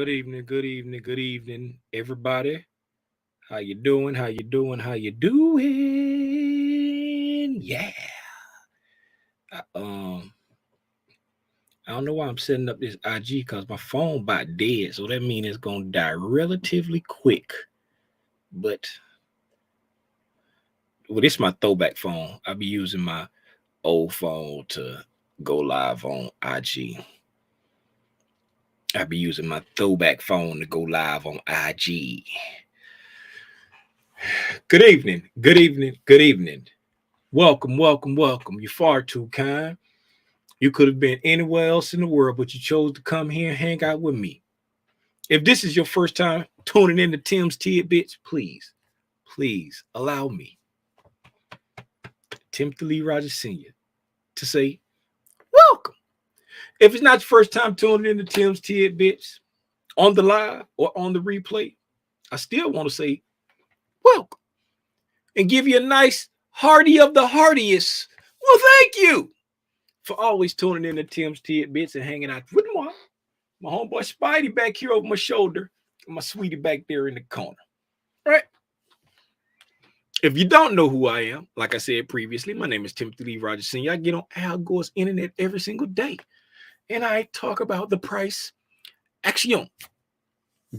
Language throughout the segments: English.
Good evening, good evening, good evening, everybody. How you doing? How you doing? How you doing? Yeah. I, um, I don't know why I'm setting up this IG because my phone about dead, so that means it's gonna die relatively quick. But this is my throwback phone. I'll be using my old phone to go live on IG. I'll be using my throwback phone to go live on IG. Good evening, good evening, good evening. Welcome, welcome, welcome. You're far too kind. You could have been anywhere else in the world, but you chose to come here and hang out with me. If this is your first time tuning in to Tim's Tidbits, please allow me, Timothy Lee Rogers Sr., to say welcome. If it's not your first time tuning in to Tim's Tidbits on the live or on the replay, I still want to say welcome and give you a nice hearty of the heartiest. Well, thank you for always tuning in to Tim's Tidbits and hanging out with my homeboy Spidey back here over my shoulder, and my sweetie back there in the corner. Right? If you don't know who I am, like I said previously, my name is Timothy Lee Rogers Sr. I get on Al Gore's internet every single day, and I talk about the price action,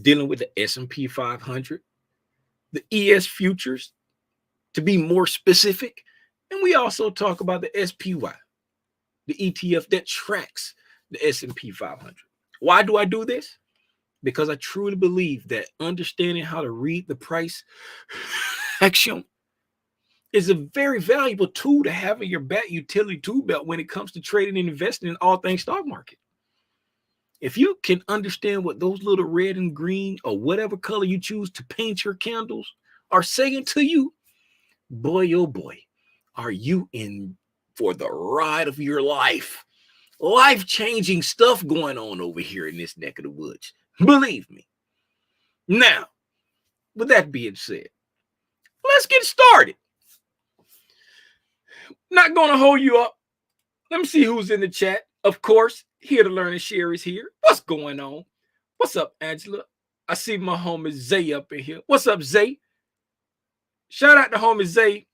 dealing with the S&P 500, the ES futures, to be more specific, and we also talk about the SPY, the ETF that tracks the S&P 500. Why do I do this? Because I truly believe that understanding how to read the price action is a very valuable tool to have in your back utility tool belt when it comes to trading and investing in all things stock market. If you can understand what those little red and green or whatever color you choose to paint your candles are saying to you, boy, oh boy, are you in for the ride of your life. Life-changing stuff going on over here in this neck of the woods. Believe me. Now, with that being said, let's get started. Not going to hold you up. Let me see who's in the chat. Of course, Here to Learn and Share is here. What's going on? What's up, Angela? I see my homie Zay up in here. What's up, Zay? Shout out to homie Zay,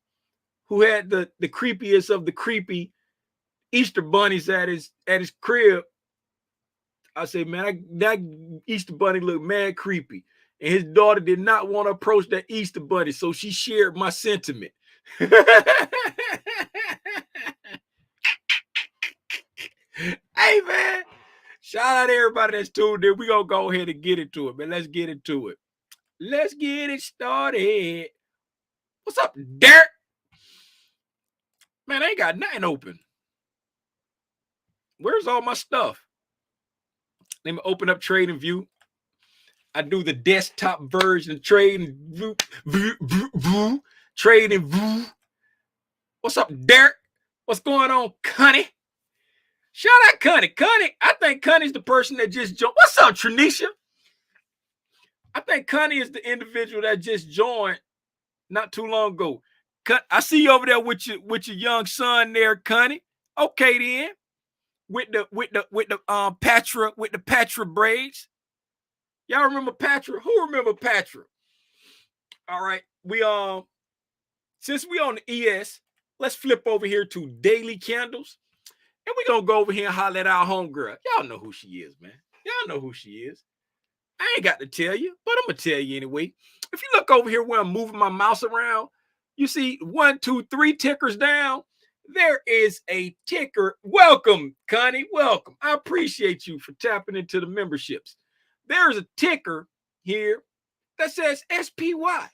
who had the creepiest of the creepy Easter bunnies at his crib. I say, man, that Easter bunny looked mad creepy. And his daughter did not want to approach that Easter bunny, so she shared my sentiment. Hey, man, shout out to everybody that's tuned in. We're going to go ahead and get into it, man. Let's get into it. Let's get it started. What's up, Derek? Man, I ain't got nothing open. Where's all my stuff? Let me open up Trading View. I do the desktop version of Trading View. Trading View. What's up, Derek? What's going on, Connie? Shout out Connie. Connie, I think Connie's the person that just joined. What's up, Tranisha? I think Connie is the individual that just joined not too long ago. I see you over there with your young son there, Connie. Okay, then. With the Patra braids. Y'all remember Patra? Who remember Patra? All right. Since we on the ES, let's flip over here to daily candles. And we're gonna go over here and holler at our homegirl. Y'all know who she is, man. Y'all know who she is. I ain't got to tell you, but I'm gonna tell you anyway. If you look over here where I'm moving my mouse around, you see 1, 2, 3 tickers down. There is a ticker. Welcome, Connie. Welcome. I appreciate you for tapping into the memberships. There's a ticker here that says SPY,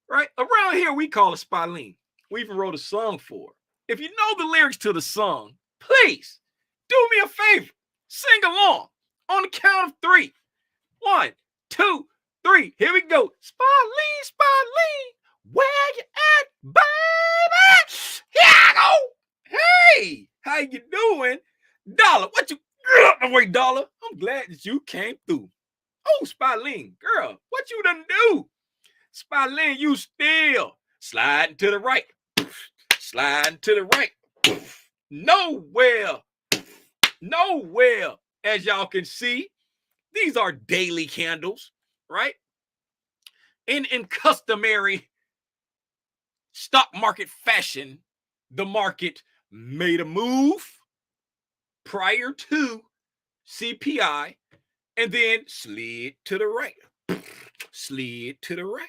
right? Around here, we call it Spalene. We even wrote a song for it. If you know the lyrics to the song, please do me a favor. Sing along on the count of 3. 1, 2, 3. Here we go. Spalene, Spalene. Where you at, baby? Here I go. Hey, how you doing? Dollar, what you wait, Dollar? I'm glad that you came through. Oh, Spalene, girl, what you done do? Spalene, you still sliding to the right. Sliding to the right. Nowhere. As y'all can see, These are daily candles, right? In customary stock market fashion, the market made a move prior to CPI and then slid to the right. Slid to the right.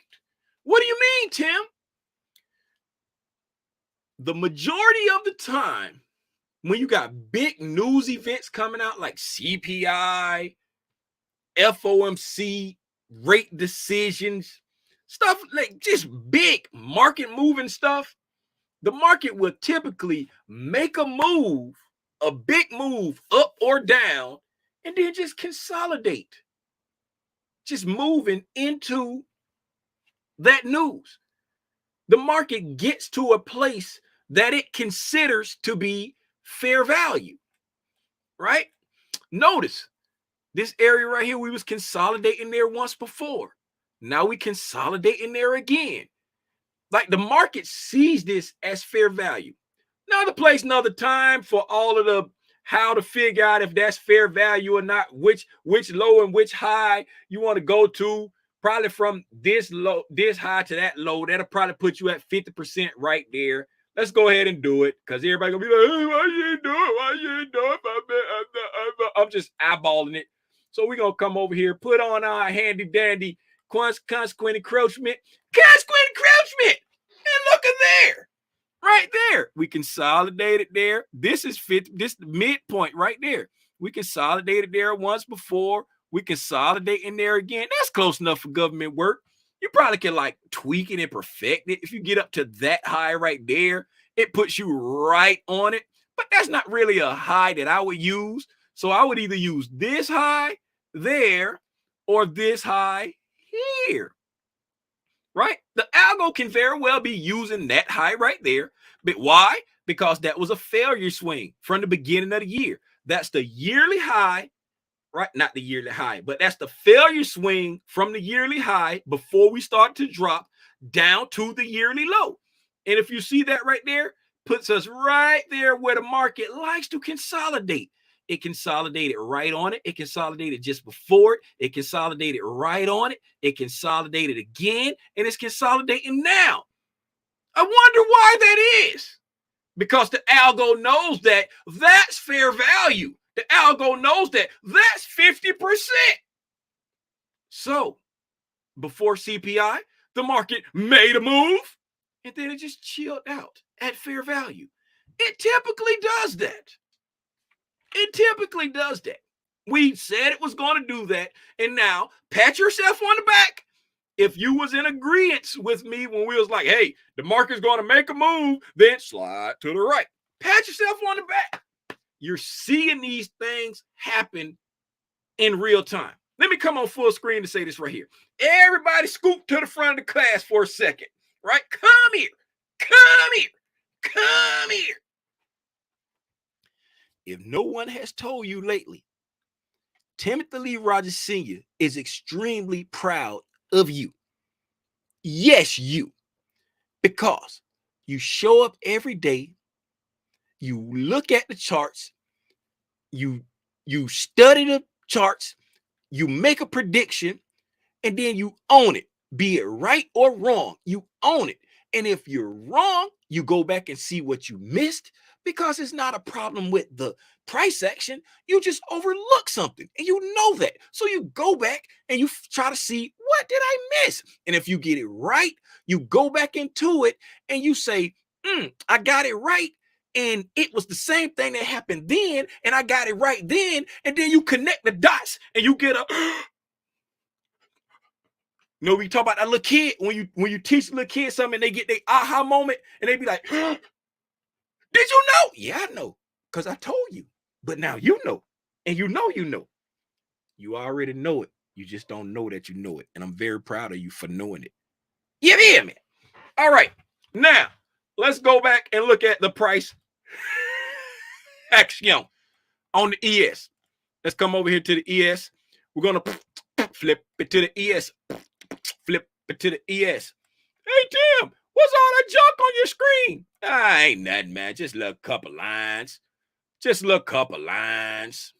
What do you mean, Tim? The majority of the time, when you got big news events coming out like CPI, FOMC, rate decisions, stuff like just big market moving stuff, the market will typically make a move, a big move up or down, and then just consolidate, just moving into that news. The market gets to a place that it considers to be fair value, right? Notice this area right here, we was consolidating there once before. Now we consolidating there again. Like the market sees this as fair value. Another place, another time for all of the how to figure out if that's fair value or not, which low and which high you want to go to. Probably from this low, this high to that low. That'll probably put you at 50% right there. Let's go ahead and do it because everybody gonna be like, hey, why you ain't do it? Why you ain't do it? I'm just eyeballing it. So we're gonna come over here, put on our handy dandy consequent encroachment. Consequent encroachment! And look at there. Right there. We consolidated there. This is this midpoint right there. We consolidated there once before. We consolidate in there again. That's close enough for government work. You probably can like tweak it and perfect it. If you get up to that high right there, it puts you right on it. But that's not really a high that I would use. So I would either use this high there or this high here. Right? The algo can very well be using that high right there. But why? Because that was a failure swing from the beginning of the year. That's the yearly high, right? Not the yearly high, but that's the failure swing from the yearly high before we start to drop down to the yearly low. And if you see that right there, puts us right there where the market likes to consolidate. It consolidated right on it. It consolidated just before it. It consolidated right on it. It consolidated again, and it's consolidating now. I wonder why that is. Because the algo knows that that's fair value. The algo knows that that's 50%. So, before CPI, the market made a move, and then it just chilled out at fair value. It typically does that. It typically does that. We said it was going to do that. And now, pat yourself on the back. If you was in agreement with me when we was like, hey, the market's going to make a move, then slide to the right. Pat yourself on the back. You're seeing these things happen in real time. Let me come on full screen to say this right here. Everybody scoot to the front of the class for a second, right? Come here. Come here. Come here. If no one has told you lately, Timothy Lee Rogers Sr. is extremely proud of you. Yes, you. Because you show up every day, you look at the charts, you study the charts, you make a prediction, and then you own it. Be it right or wrong, you own it. And if you're wrong, you go back and see what you missed because it's not a problem with the price action. You just overlook something and you know that. So you go back and you try to see, what did I miss? And if you get it right, you go back into it and you say, I got it right. And it was the same thing that happened then. And I got it right then. And then you connect the dots and you get a... You know, we talk about that little kid when you teach the little kid something and they get their aha moment and they be like, did you know? Yeah, I know, because I told you. But now you know. And you know you know. You already know it. You just don't know that you know it. And I'm very proud of you for knowing it. You hear me? All right. Now, let's go back and look at the price action on the ES. Let's come over here to the ES. We're going to flip it to the ES. Flip it to the ES. Hey, Tim, what's all that junk on your screen? Ain't nothing, man. Just a little couple lines. Just a little couple lines.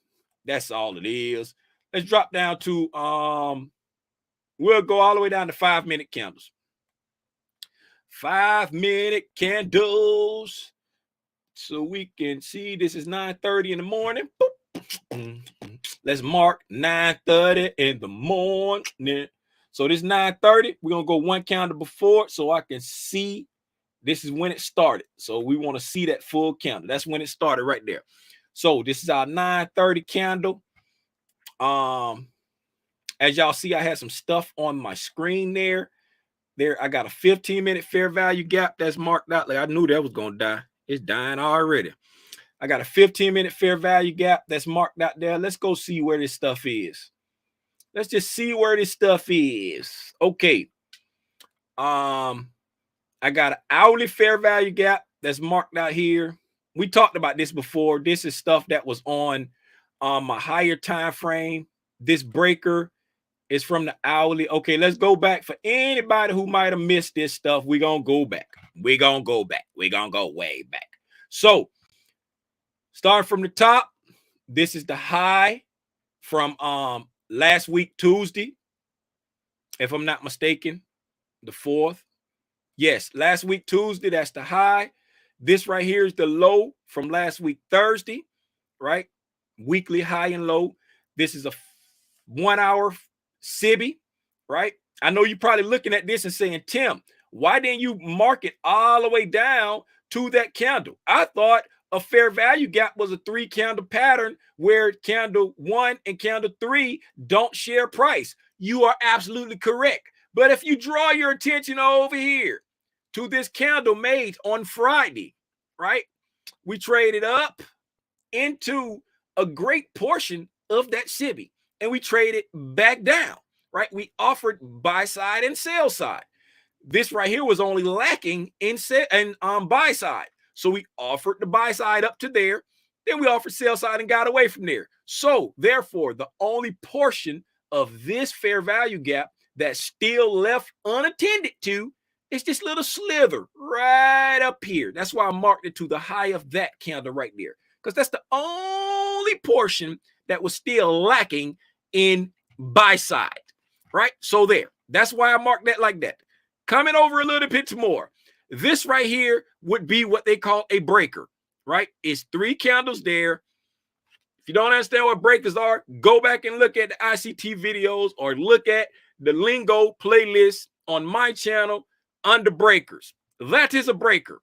That's all it is. Let's drop down to we'll go all the way down to 5-minute candles. 5-minute candles. So we can see this is 9:30 in the morning. Let's mark 9:30 in the morning. So this 9:30, we're gonna go one candle before so I can see this is when it started. So we want to see that full candle. That's when it started right there. So this is our 9:30 candle. As y'all see, I had some stuff on my screen there. I got a 15-minute fair value gap that's marked out. Like I knew that was gonna die. It's dying already. I got a 15-minute fair value gap that's marked out there. Let's go see where this stuff is. Let's just see where this stuff is. Okay. I got an hourly fair value gap that's marked out here. We talked about this before. This is stuff that was on my higher time frame. This breaker is from the hourly. Okay, let's go back for anybody who might have missed this stuff. We're going to go back. We're going to go back. We're going to go way back. So, starting from the top, this is the high from last week, Tuesday, if I'm not mistaken, the 4th. Yes, last week, Tuesday, that's the high. This right here is the low from last week, Thursday, right? Weekly high and low. This is a 1 hour SIBI, right? I know you're probably looking at this and saying, Tim, why didn't you mark it all the way down to that candle? I thought a fair value gap was a 3-candle pattern where candle 1 and candle 3 don't share price. You are absolutely correct. But if you draw your attention over here to this candle made on Friday, right? We traded up into a great portion of that SIBI and we traded back down, right? We offered buy side and sell side. This right here was only lacking in buy side. So we offered the buy side up to there. Then we offered sell side and got away from there. So therefore, the only portion of this fair value gap that's still left unattended to is this little slither right up here. That's why I marked it to the high of that candle right there, because that's the only portion that was still lacking in buy side, right? So there, that's why I marked that like that. Coming over a little bit more, this right here would be what they call a breaker, right? It's 3 candles there. If you don't understand what breakers are, go back and look at the ICT videos or look at the lingo playlist on my channel under breakers. That is a breaker,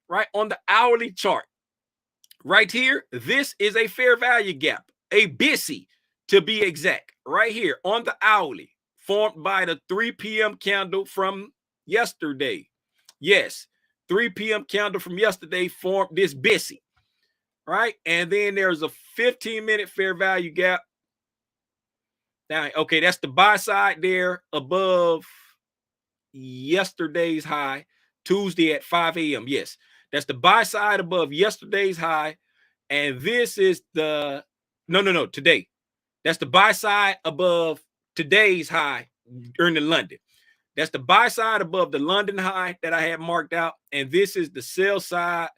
right? On the hourly chart. Right here, this is a fair value gap, a BISI to be exact, right here on the hourly, formed by the 3 p.m. candle from yesterday. Yes, 3 p.m. candle from yesterday formed this BISI, right? And then there's a 15-minute fair value gap. Now, okay, that's the buy side there above yesterday's high, Tuesday at 5 a.m. Yes, that's the buy side above yesterday's high. And this is the, today. That's the buy side above today's high during the London. That's the buy side above the London high that I had marked out. And this is the sell side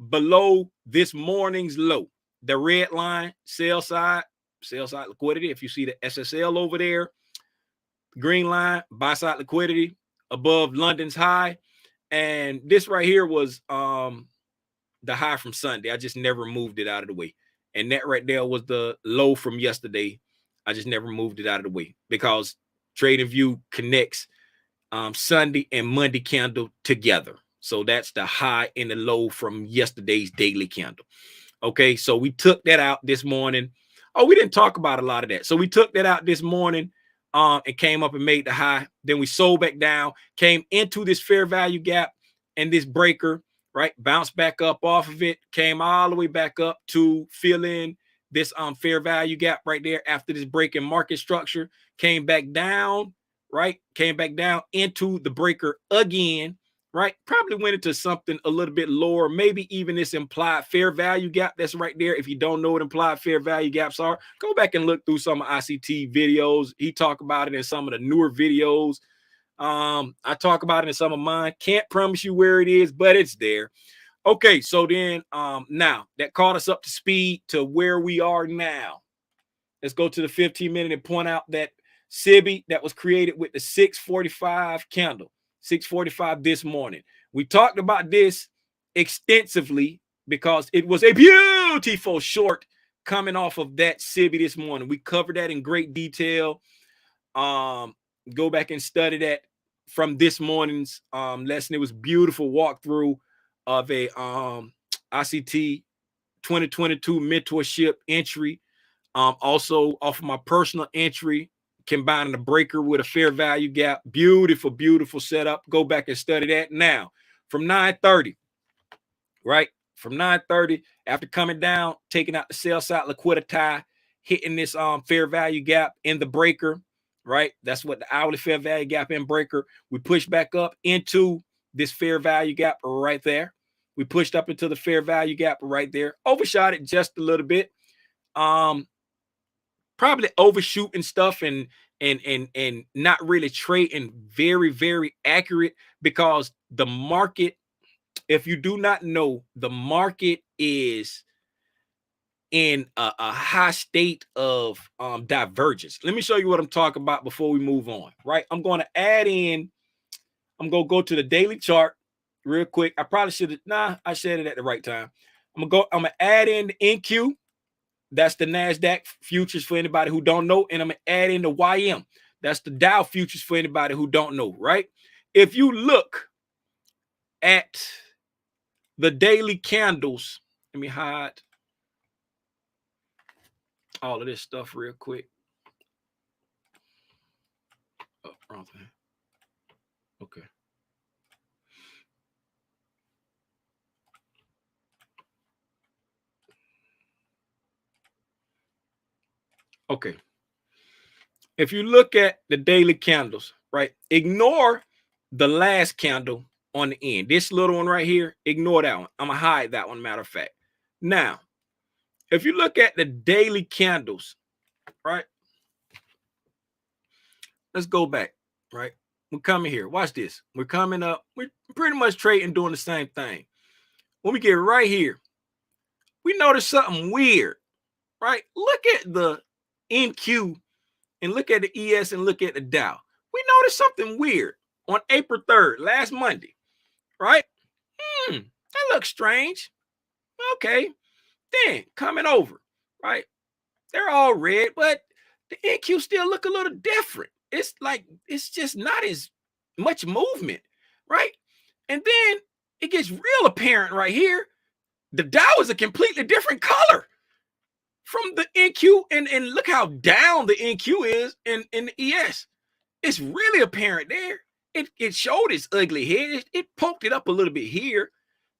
below this morning's low. The red line, sell side liquidity. If you see the SSL over there, green line, buy side liquidity above London's high. And this right here was the high from Sunday. I just never moved it out of the way. And that right there was the low from yesterday. I just never moved it out of the way because TradingView connects Sunday and Monday candle together. So that's the high and the low from yesterday's daily candle. Okay, so we took that out this morning. Oh, we didn't talk about a lot of that. So we took that out this morning and came up and made the high. Then we sold back down, came into this fair value gap and this breaker, right? Bounced back up off of it, came all the way back up to fill in this fair value gap right there after this break in market structure, came back down, right? Came back down into the breaker again, right? Probably went into something a little bit lower, maybe even this implied fair value gap that's right there. If you don't know what implied fair value gaps are, go back and look through some of ICT videos. He talked about it in some of the newer videos. I talk about it in some of mine. Can't promise you where it is, but it's there. Okay, so then now that caught us up to speed to where we are now. Let's go to the 15-minute and point out that SIBI that was created with the 645 candle, 645 this morning. We talked about this extensively because it was a beautiful short coming off of that SIBI this morning. We covered that in great detail. Go back and study that from this morning's lesson. It was beautiful walkthrough of a ICT 2022 mentorship entry. Also off of my personal entry, combining the breaker with a fair value gap. Beautiful, beautiful setup. Go back and study that. Now, from 9:30, right? From 9:30, after coming down, taking out the sell side liquidity, hitting this fair value gap in the breaker, right? That's what the hourly fair value gap in breaker. We pushed back up into this fair value gap right there. We pushed up into the fair value gap right there. Overshot it just a little bit. Probably overshooting stuff and not really trading very, very accurate, because the market, if you do not know, the market is in a high state of divergence. Let me show you what I'm talking about before we move on, right? I'm going to add in, I'm going to go to the daily chart real quick. I probably should have, I said it at the right time. I'm going to add in the NQ. That's the NASDAQ futures for anybody who don't know. And I'm going to add in the YM. That's the Dow futures for anybody who don't know, right? If you look at the daily candles, let me hide all of this stuff real quick. Oh, wrong thing. Okay. Okay. If you look at the daily candles, right, ignore the last candle on the end. This little one right here, ignore that one. I'm going to hide that one, matter of fact. Now, if you look at the daily candles, right, let's go back, right? We're coming here. Watch this. We're coming up. We're pretty much trading, doing the same thing. When we get right here, we notice something weird, right? Look at the NQ and look at the ES and look at the Dow. We noticed something weird on April 3rd, last Monday, right? That looks strange. Okay. Then coming over, right? They're all red, but the NQ still look a little different. It's like, it's just not as much movement, right? And then it gets real apparent right here. The Dow is a completely different color from the NQ, and look how down the NQ is in the ES. It's really apparent there. It showed its ugly head. It poked it up a little bit here.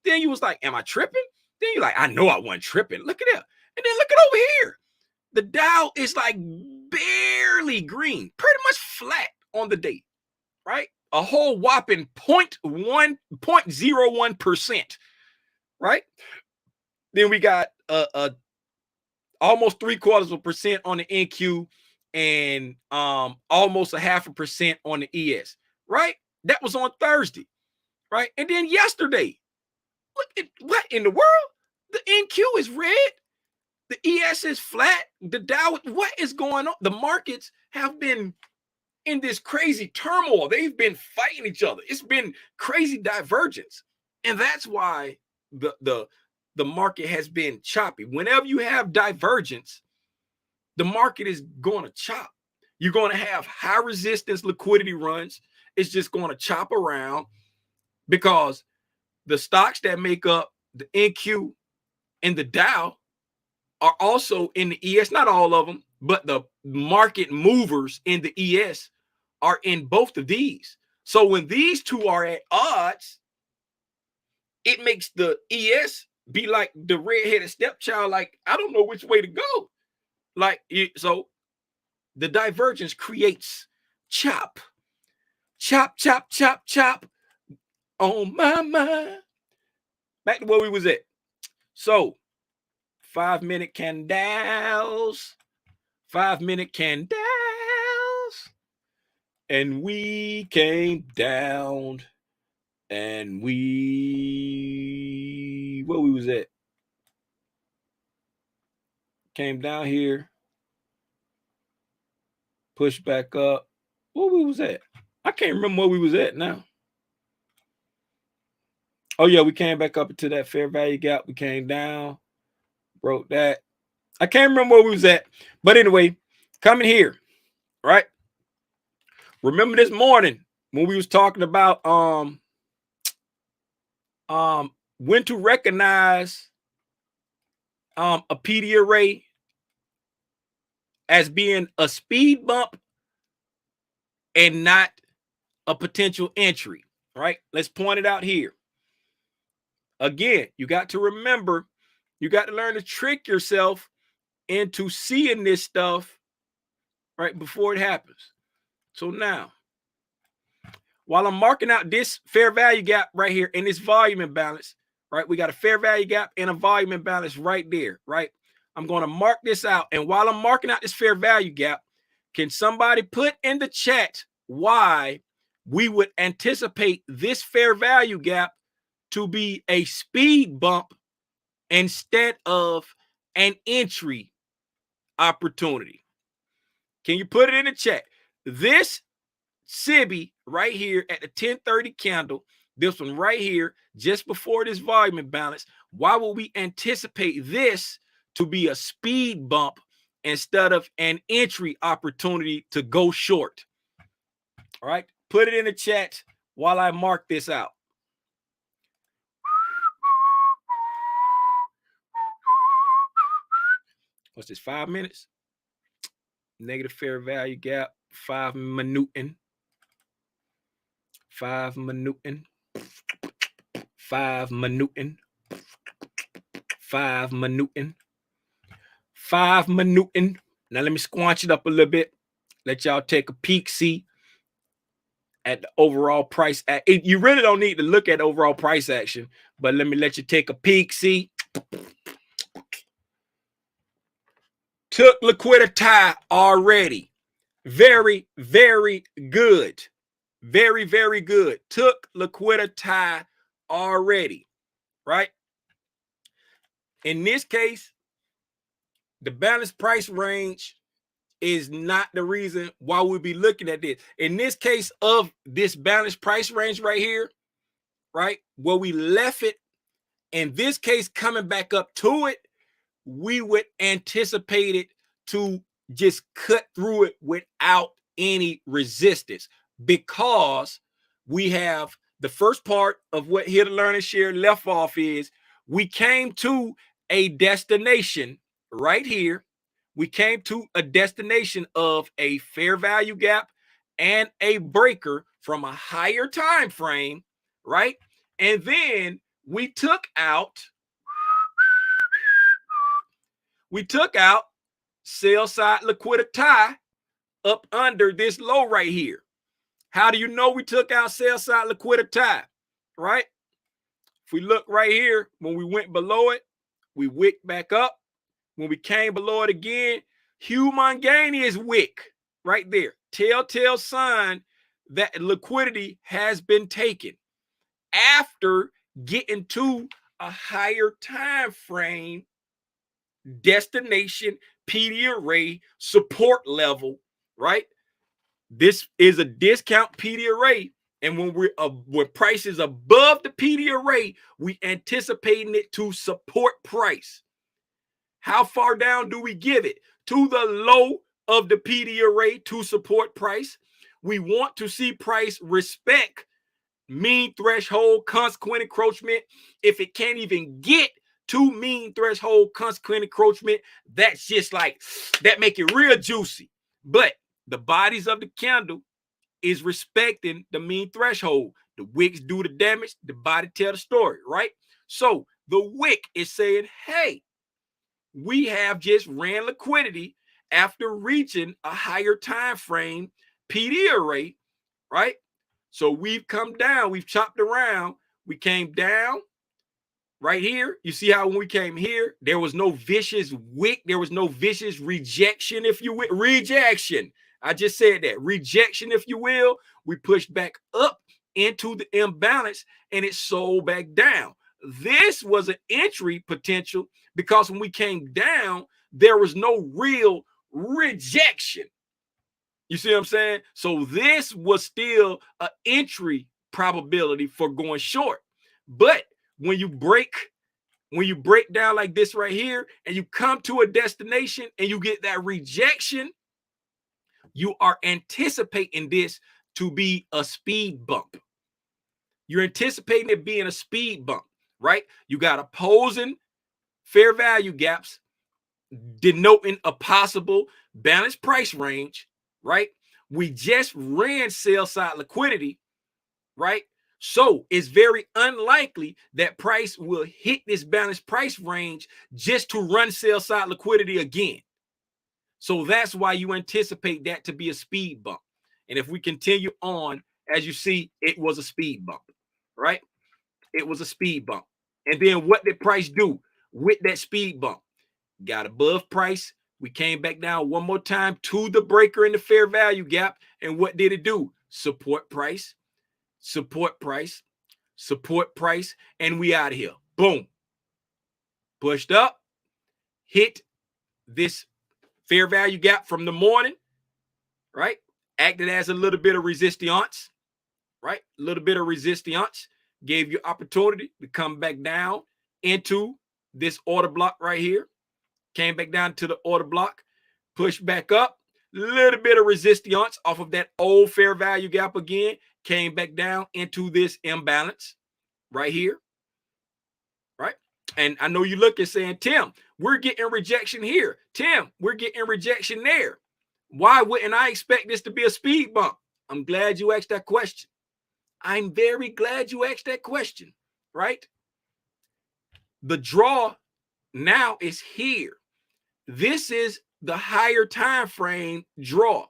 Then you was like, am I tripping? Then you're like, I know I wasn't tripping. Look at that. And then look at over here. The Dow is like barely green, pretty much flat on the day, right? A whole whopping 0.01%, right? Then we got almost 0.75% on the NQ and almost 0.5% on the ES, right? That was on Thursday, right? And then yesterday, look at what in the world? The NQ is red. The ES is flat. The Dow, what is going on? The markets have been in this crazy turmoil. They've been fighting each other. It's been crazy divergence. And that's why the market has been choppy. Whenever you have divergence, the market is going to chop. You're going to have high resistance liquidity runs. It's just going to chop around because the stocks that make up the NQ and the Dow are also in the ES, not all of them, but the market movers in the ES are in both of these. So when these two are at odds, it makes the ES be like the red-headed stepchild, like, I don't know which way to go. Like, so the divergence creates chop, chop, chop, chop, chop on my mind. Back to where we was at. So 5-minute candles, 5-minute candles, and we came down, and where we was at, came down here, Push back up. Where we was at? I can't remember where we was at now. Oh yeah, we came back up into that fair value gap. We came down, broke that. I can't remember where we was at. But anyway, coming here, right? Remember this morning when we was talking about when to recognize a PD array as being a speed bump and not a potential entry, right? Let's point it out here. Again, you got to remember, you got to learn to trick yourself into seeing this stuff right before it happens. So now, while I'm marking out this fair value gap right here in this volume imbalance, right? We got a fair value gap and a volume imbalance right there, right? I'm going to mark this out. And while I'm marking out this fair value gap, can somebody put in the chat why we would anticipate this fair value gap to be a speed bump instead of an entry opportunity? Can you put it in the chat? This SIBI right here at the 1030 candle, this one right here, just before this volume imbalance, why would we anticipate this to be a speed bump instead of an entry opportunity to go short? All right, put it in the chat while I mark this out. What's this, 5 minutes? Negative fair value gap, 5 minutes. 5 minutes. 5 minutes. 5 minutes. 5 minutes. Now let me squanch it up a little bit. Let y'all take a peek, see at the overall price. You really don't need to look at overall price action, but let you take a peek, see. Took liquidity already. Very, very good. Very, very good. Took liquidity already, right? In this case, the balanced price range is not the reason why we'll be looking at this. In this case of this balanced price range right here, right, where we left it, in this case coming back up to it, we would anticipate it to just cut through it without any resistance, because we have the first part of what Here to Learn and Share left off is we came to a destination right here. We came to a destination of a fair value gap and a breaker from a higher time frame, right? And then we took out sell side liquidity up under this low right here. How do you know we took out sell side liquidity, right? If we look right here, when we went below it, we wicked back up. When we came below it again, humongous wick right there. Telltale sign that liquidity has been taken after getting to a higher time frame destination PD array support level, right? This is a discount PD array, and when price is above the PD array, we anticipating it to support price. How far down do we give it? To the low of the PD array to support price. We want to see price respect mean threshold, consequent encroachment. If it can't even get to mean threshold, consequent encroachment, that's just like, that make it real juicy. But the bodies of the candle is respecting the mean threshold. The wicks do the damage, the body tell the story, right? So the wick is saying, hey, we have just ran liquidity after reaching a higher time frame PD array, right? So we've come down, we've chopped around, we came down right here. You see how when we came here, there was no vicious wick, there was no vicious rejection, if you will. Rejection. I just said that. Rejection, if you will. We pushed back up into the imbalance and it sold back down. This was an entry potential because when we came down, there was no real rejection. You see what I'm saying? So this was still an entry probability for going short. But when you break down like this right here and you come to a destination and you get that rejection, you are anticipating this to be a speed bump. You're anticipating it being a speed bump, right? You got opposing fair value gaps denoting a possible balanced price range, right? We just ran sell side liquidity, right? So it's very unlikely that price will hit this balanced price range just to run sell side liquidity again. So that's why you anticipate that to be a speed bump. And if we continue on, as you see, it was a speed bump, right? It was a speed bump. And then what did price do with that speed bump? Got above price. We came back down one more time to the breaker in the fair value gap. And what did it do? Support price, support price, support price, and we out of here. Boom. Pushed up, hit this fair value gap from the morning, right? Acted as a little bit of resistance, right? A little bit of resistance. Gave you opportunity to come back down into this order block right here. Came back down to the order block, pushed back up, little bit of resistance off of that old fair value gap again, came back down into this imbalance right here, right? And I know you look and saying, Tim, we're getting rejection here. Tim, we're getting rejection there. Why wouldn't I expect this to be a speed bump? I'm glad you asked that question. I'm very glad you asked that question, right? The draw now is here. This is the higher time frame draw.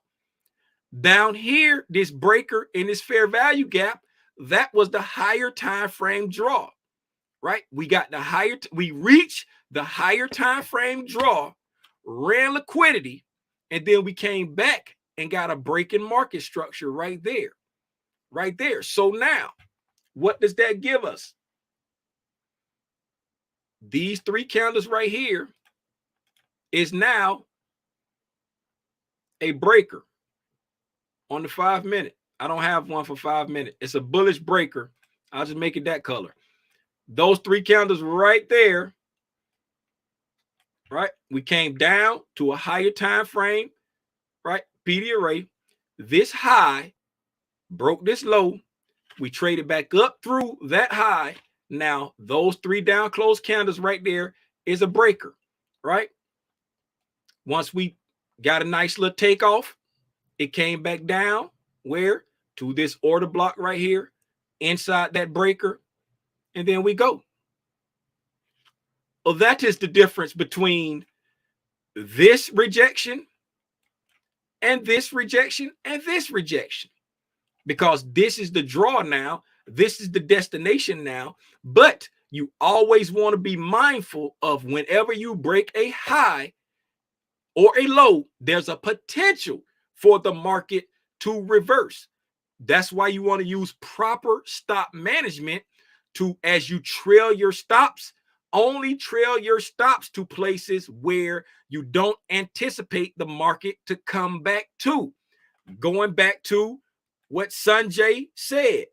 Down here, this breaker in this fair value gap, that was the higher time frame draw, right? We got the higher, we reached the higher time frame draw, ran liquidity, and then we came back and got a break in market structure right there, right there. So now, what does that give us? These three candles right here is now a breaker on the 5 minute. I don't have one for 5 minutes. It's a bullish breaker. I'll just make it that color. Those three candles right there, right? We came down to a higher time frame, right? PD array. This high broke this low. We traded back up through that high. Now, those three down close candles right there is a breaker, right? Once we got a nice little takeoff, it came back down where? To this order block right here, inside that breaker, and then we go. Well, that is the difference between this rejection and this rejection and this rejection. Because this is the draw now, this is the destination now, but you always want to be mindful of whenever you break a high or a low, there's a potential for the market to reverse. That's why you want to use proper stop management to, as you trail your stops, only trail your stops to places where you don't anticipate the market to come back to. Going back to what Sanjay said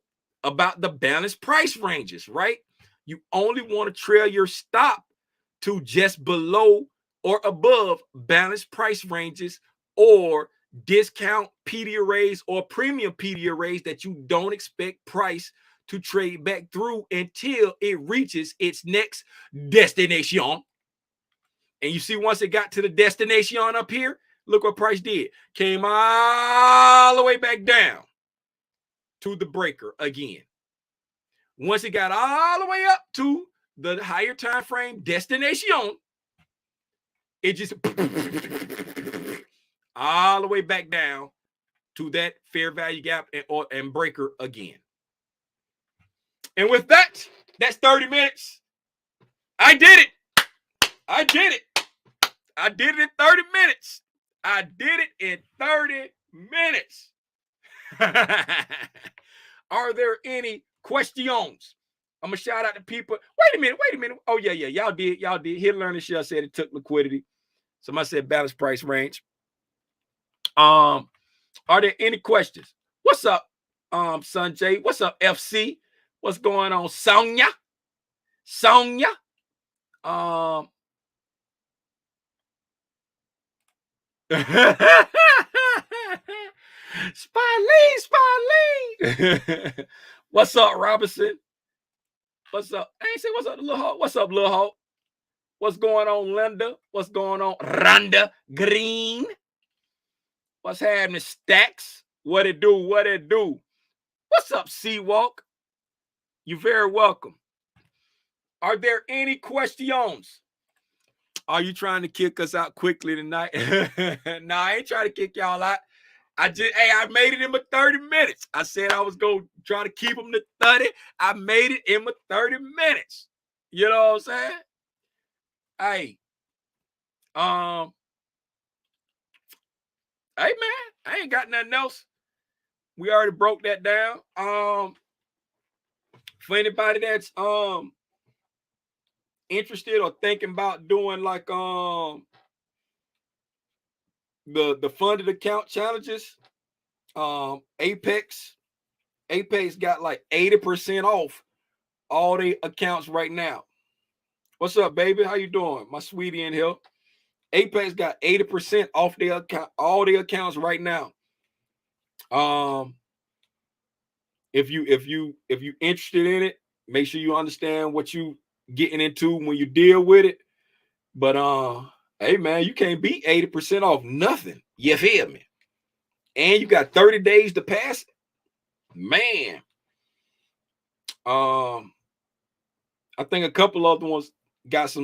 about the balanced price ranges, right? You only want to trail your stop to just below or above balanced price ranges or discount PD arrays or premium PD arrays that you don't expect price to trade back through until it reaches its next destination. And you see, once it got to the destination up here, look what price did. Came all the way back down to the breaker again. Once it got all the way up to the higher time frame destination, it just all the way back down to that fair value gap and breaker again. And with that, that's 30 minutes. I did it. I did it. I did it in 30 minutes. I did it in 30 minutes. Are there any questions? I'm going to shout out to people. Wait a minute. Oh, yeah. Y'all did. Here Learn and Share said it took liquidity. Somebody said balanced price range. Are there any questions? What's up, Sanjay? What's up, FC? What's going on, Sonia? Sonia? Spy. What's up, Robinson? What's up? I ain't say what's up, Lil Hulk. What's up, Lil Hulk? What's going on, Linda? What's going on, Rhonda Green? What's happening, Stacks? What it do? What it do? What's up, Seawalk? You're very welcome. Are there any questions? Are you trying to kick us out quickly tonight? Nah, I ain't trying to kick y'all out. I made it in my 30 minutes. I said I was going to try to keep them to 30. I made it in my 30 minutes. You know what I'm saying? Hey, hey man, I ain't got nothing else. We already broke that down. For anybody that's interested or thinking about doing like the funded account challenges, Apex got like 80% off all the accounts right now. What's up, baby? How you doing? My sweetie in here. Apex got 80% off their account, all the accounts right now. If you interested in it, make sure you understand what you getting into when you deal with it. But hey man, you can't beat 80% off nothing. You feel me? And you got 30 days to pass it. Man. I think a couple other ones got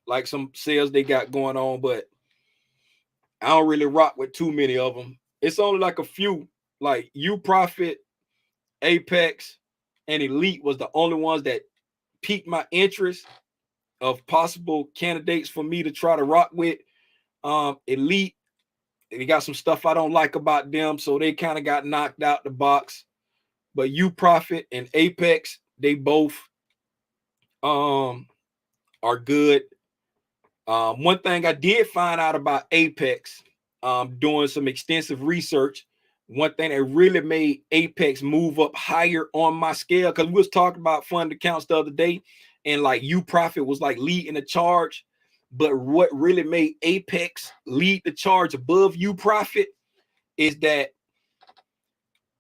like some sales they got going on, but I don't really rock with too many of them. It's only like a few, like UProfit, Apex, and Elite was the only ones that piqued my interest of possible candidates for me to try to rock with. Elite, they got some stuff I don't like about them, so they kind of got knocked out the box. But UProfit and Apex, they both are good. One thing I did find out about Apex, doing some extensive research, one thing that really made Apex move up higher on my scale, because we was talking about funded accounts the other day, and like UProfit was like leading the charge. But what really made Apex lead the charge above UProfit is that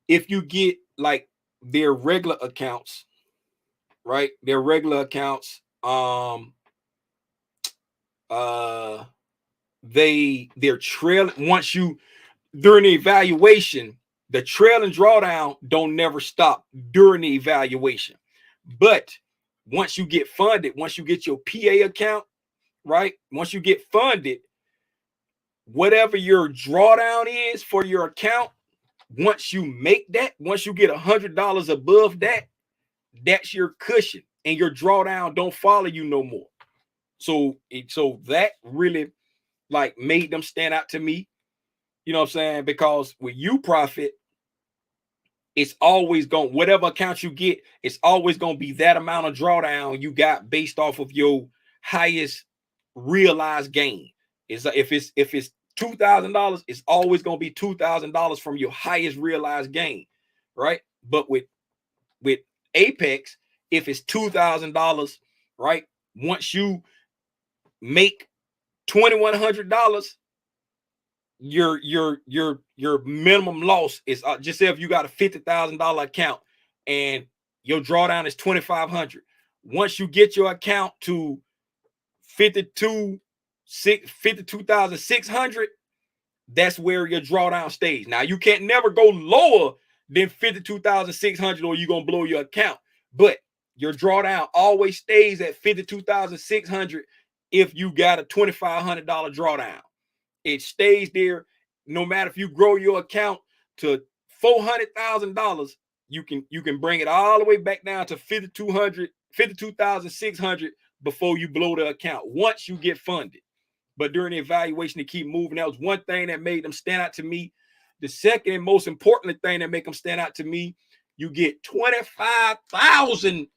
if you get like their regular accounts, right? Their regular accounts, they're trailing. Once you, during the evaluation, the trail and drawdown don't never stop during the evaluation. But once you get funded, once you get your PA account, right? Once you get funded, whatever your drawdown is for your account, once you make that, once you get $100 above that, that's your cushion, and your drawdown don't follow you no more. So that really like made them stand out to me. You know what I'm saying? Because with UProfit, it's always going, whatever account you get, it's always going to be that amount of drawdown you got based off of your highest realized gain. It's if it's $2,000, it's always going to be $2,000 from your highest realized gain, right? But with Apex, if it's $2,000, right? Once you make $2,100, your minimum loss is just say if you got a $50,000 account and your drawdown is $2,500. Once you get your account to 52,600, that's where your drawdown stays. Now you can't never go lower than 52,600 or you're gonna blow your account, but your drawdown always stays at 52,600 if you got a $2,500 drawdown. It stays there no matter if you grow your account to $400,000, you can bring it all the way back down to 52,600 before you blow the account once you get funded. But during the evaluation, they keep moving. That was one thing that made them stand out to me. The second and most important thing that make them stand out to me, you get 25,000.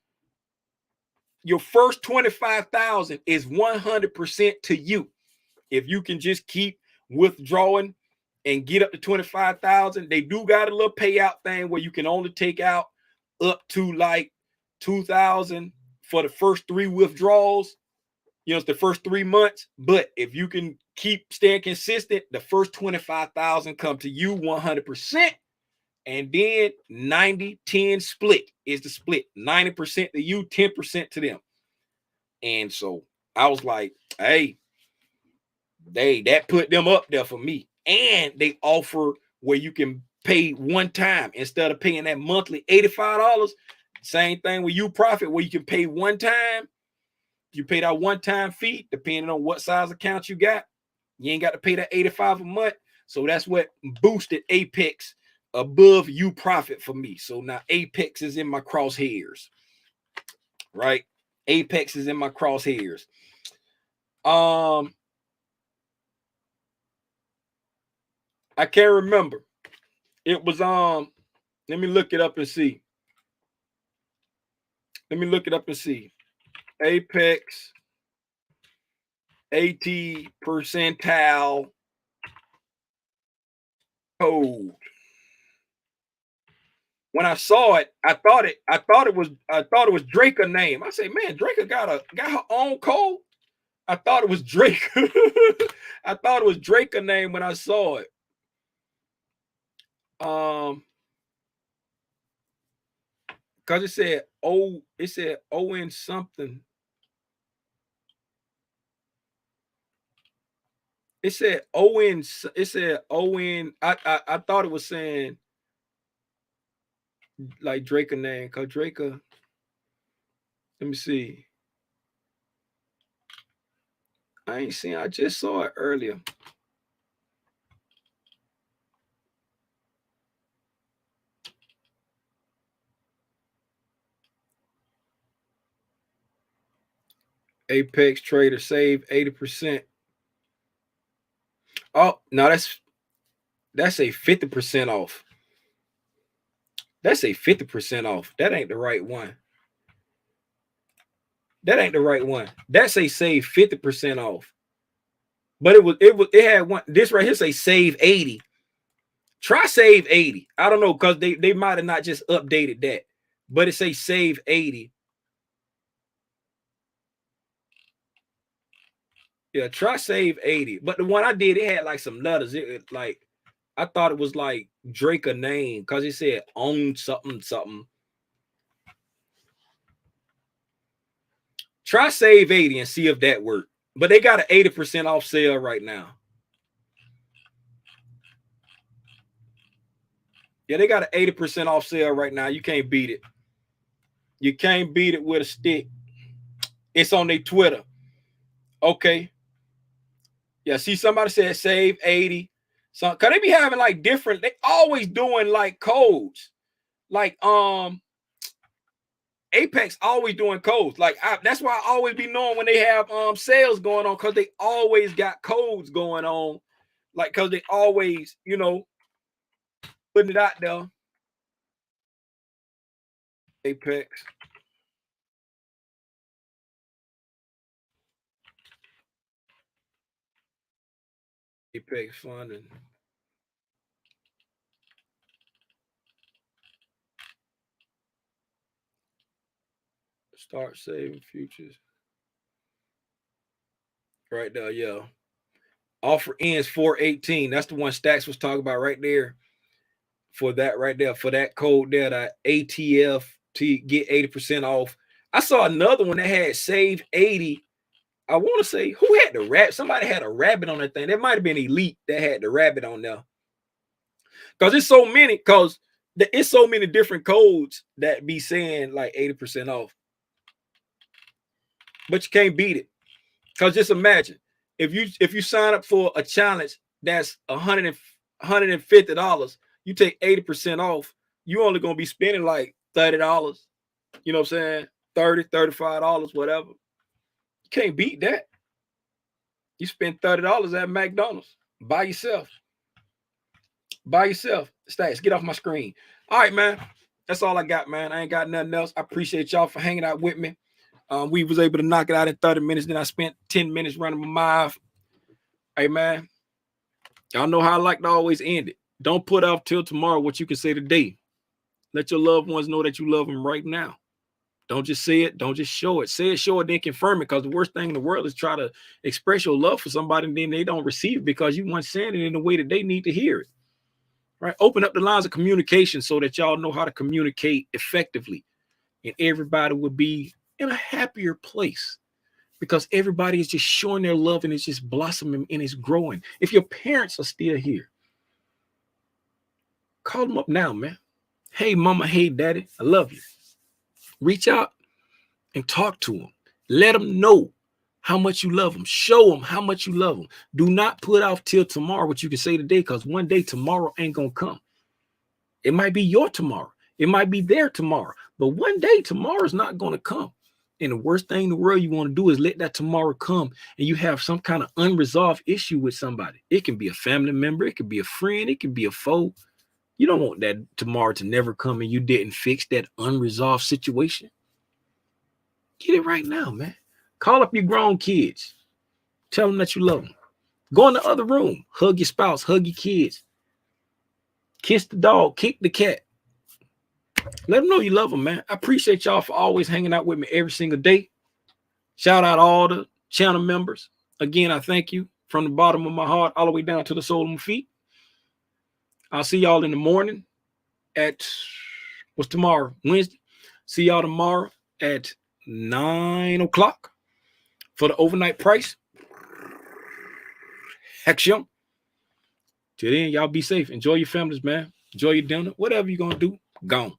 Your first 25,000 is 100% to you. If you can just keep withdrawing and get up to 25,000, they do got a little payout thing where you can only take out up to like 2,000 for the first 3 withdrawals. You know, it's the first 3 months. But if you can keep staying consistent, the first 25,000 come to you 100%. And then 90-10 split is the split. 90% to you, 10% to them. And so I was like, hey, that put them up there for me. And they offer where you can pay one time instead of paying that monthly $85. Same thing with you profit, where you can pay one time. You pay that one-time fee, depending on what size account you got. You ain't got to pay that $85 a month. So that's what boosted Apex above you profit for me. So now Apex is in my crosshairs, right? Apex is in my crosshairs. I can't remember. It was let me look it up and see. Apex AT percentile code. When I saw it, I thought it was Drake's name. I say, man, Drake got her own code. I thought it was Drake. I thought it was Drake's name when I saw it. Because it said ON something. It said ON. I thought it was saying like Drake's name, because Drake. Let me see. I ain't seen. I just saw it earlier. Apex Trader save 80%. Oh no, that's a 50% off. That's a 50% off. That ain't the right one. That's a save 50% off. But it had one. This right here say save 80. Try save 80. I don't know, because they might have not just updated that. But it say save 80. Yeah, try save 80. But the one I did, it had like some letters. It like, I thought it was like Drake a name, because it said own something something. Try save 80 and see if that worked. But they got an 80% off sale right now. Yeah, they got an 80% off sale right now. You can't beat it. You can't beat it with a stick. It's on their Twitter. Okay. Yeah, see, somebody said save 80. So, cause they be having like different, they always doing like codes. Like Apex always doing codes. Like that's why I always be knowing when they have sales going on, because they always got codes going on. Like, cause they always, putting it out there. Apex. Apex funding. Start saving futures. Right there, yeah. Offer ends 4/18. That's the one Stacks was talking about right there. For that right there, for that code there, that ATF to get 80% off. I saw another one that had save 80. I want to say, who had the rabbit? Somebody had a rabbit on that thing. That might have been Elite that had the rabbit on there. Because it's so many, it's so many different codes that be saying like 80% off. But you can't beat it. Because just imagine, if you sign up for a challenge that's $150, you take 80% off, you only gonna be spending like $30. You know what I'm saying? $30, $35, whatever. You can't beat that. You spend $30 at McDonald's by yourself. Stacks, get off my screen. All right, man. That's all I got, man. I ain't got nothing else. I appreciate y'all for hanging out with me. We was able to knock it out in 30 minutes. Then I spent 10 minutes running my mouth. Hey, man. Y'all know how I like to always end it. Don't put off till tomorrow what you can say today. Let your loved ones know that you love them right now. Don't just say it. Don't just show it. Say it, show it, then confirm it. Because the worst thing in the world is try to express your love for somebody and then they don't receive it because you weren't saying it in the way that they need to hear it. Right? Open up the lines of communication so that y'all know how to communicate effectively. And everybody will be in a happier place because everybody is just showing their love and it's just blossoming and it's growing. If your parents are still here, call them up now, man. Hey, mama. Hey, daddy. I love you. Reach out and talk to them. Let them know how much you love them. Show them how much you love them. Do not put off till tomorrow what you can say today, because one day tomorrow ain't going to come. It might be your tomorrow. It might be their tomorrow. But one day tomorrow is not going to come. And the worst thing in the world you want to do is let that tomorrow come and you have some kind of unresolved issue with somebody. It can be a family member. It could be a friend. It could be a foe. You don't want that tomorrow to never come and you didn't fix that unresolved situation. Get it right now, man. Call up your grown kids. Tell them that you love them. Go in the other room. Hug your spouse. Hug your kids. Kiss the dog. Kick the cat. Let them know you love them, man. I appreciate y'all for always hanging out with me every single day. Shout out all the channel members. Again, I thank you from the bottom of my heart all the way down to the sole of my feet. I'll see y'all in the morning at, what's tomorrow? Wednesday. See y'all tomorrow at 9 o'clock for the overnight price. Action. Till then, y'all be safe. Enjoy your families, man. Enjoy your dinner. Whatever you're going to do, gone.